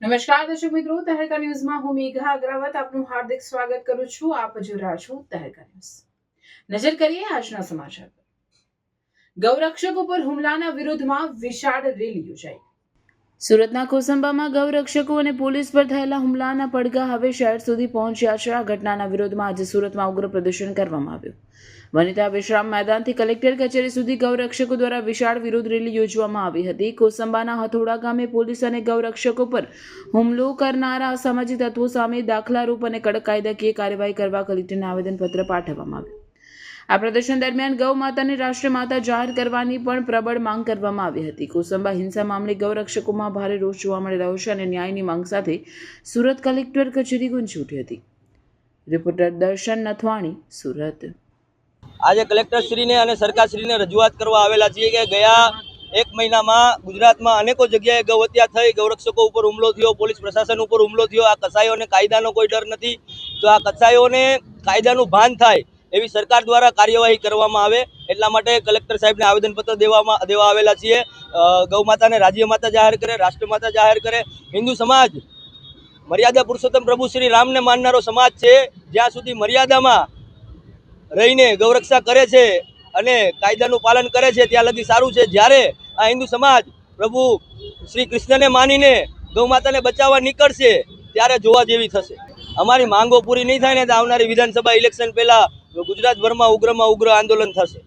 નમસ્કાર દર્શક મિત્રો, તહેલકા ન્યૂઝમાં હું મેઘા અગ્રવાલ આપનું હાર્દિક સ્વાગત કરું છું. આપ જોઈ રહ્યા છો તહેલકા ન્યૂઝ. નજર કરીએ આજના સમાચાર પર. ગૌરક્ષકો પર હુમલાના વિરોધમાં વિશાળ રેલી યોજાઈ. સુરતના કોસંબામાં ગૌરક્ષકો અને પોલીસ પર થયેલા હુમલાના પડઘા હવે શહેર સુધી પહોંચ્યા છે. આ ઘટનાના વિરોધમાં આજે સુરતમાં ઉગ્ર પ્રદર્શન કરવામાં આવ્યું. વનિતા વિશ્રામ મેદાનથી કલેક્ટર કચેરી સુધી ગૌરક્ષકો દ્વારા વિશાળ વિરોધ રેલી યોજવામાં આવી હતી. કોસંબાના હથોડા ગામે પોલીસ અને ગૌરક્ષકો પર હુમલો કરનારા અસામાજિક તત્વો સામે દાખલારૂપ અને કડક કાયદાકીય કાર્યવાહી કરવા કલેક્ટરને આવેદનપત્ર પાઠવવામાં આવ્યું. આ પ્રદર્શન દરમિયાન ગૌ માતાને રાષ્ટ્રીય માતા જાહેર કરવાની પણ પ્રબળ માંગ કરવામાં આવી હતી. કોસંબા હિંસા મામલે ગૌરક્ષકોમાં ભારે રોષ જોવા મળી રહ્યો છે અને ન્યાયની માંગ સાથે સુરત કલેક્ટર કચેરી ગુંજી ઉઠી હતી. રિપોર્ટર દર્શન નથવાણી, સુરત. આજે કલેક્ટરશ્રીને અને સરકારશ્રીને રજૂઆત કરવા આવેલા છીએ કે ગયા એક મહિનામાં ગુજરાતમાં અનેકો જગ્યાએ ગૌ હત્યા થઈ, ગૌરક્ષકો ઉપર હુમલો થયો, પોલીસ પ્રશાસન ઉપર હુમલો થયો. આ કસાઈઓને કાયદાનો કોઈ ડર નથી, તો આ કસાઈઓને કાયદાનું ભાન થાય એવી સરકાર દ્વારા કાર્યવાહી કરવામાં આવે એટલા માટે કલેક્ટર સાહેબને આવેદનપત્ર દેવા આવેલા છીએ. ગૌ માતાને રાજ્ય માતા જાહેર કરે, રાષ્ટ્ર માતા જાહેર કરે. હિન્દુ સમાજ મર્યાદા પુરુષોત્તમ પ્રભુ શ્રી રામને માનનારો સમાજ છે. જ્યાં સુધી મર્યાદામાં રહીને ગૌરક્ષા કરે છે અને કાયદાનું પાલન કરે છે ત્યાં લગી સારું છે. જ્યારે આ હિન્દુ સમાજ પ્રભુ શ્રી કૃષ્ણને માનીને ગૌ માતાને બચાવવા નીકળશે ત્યારે જોવા જેવી થશે. અમારી માંગો પૂરી નહીં થાય ને તો આવનારી વિધાનસભા ઇલેક્શન પહેલા ગુજરાતભરમાં ઉગ્રમાં ઉગ્ર આંદોલન થશે.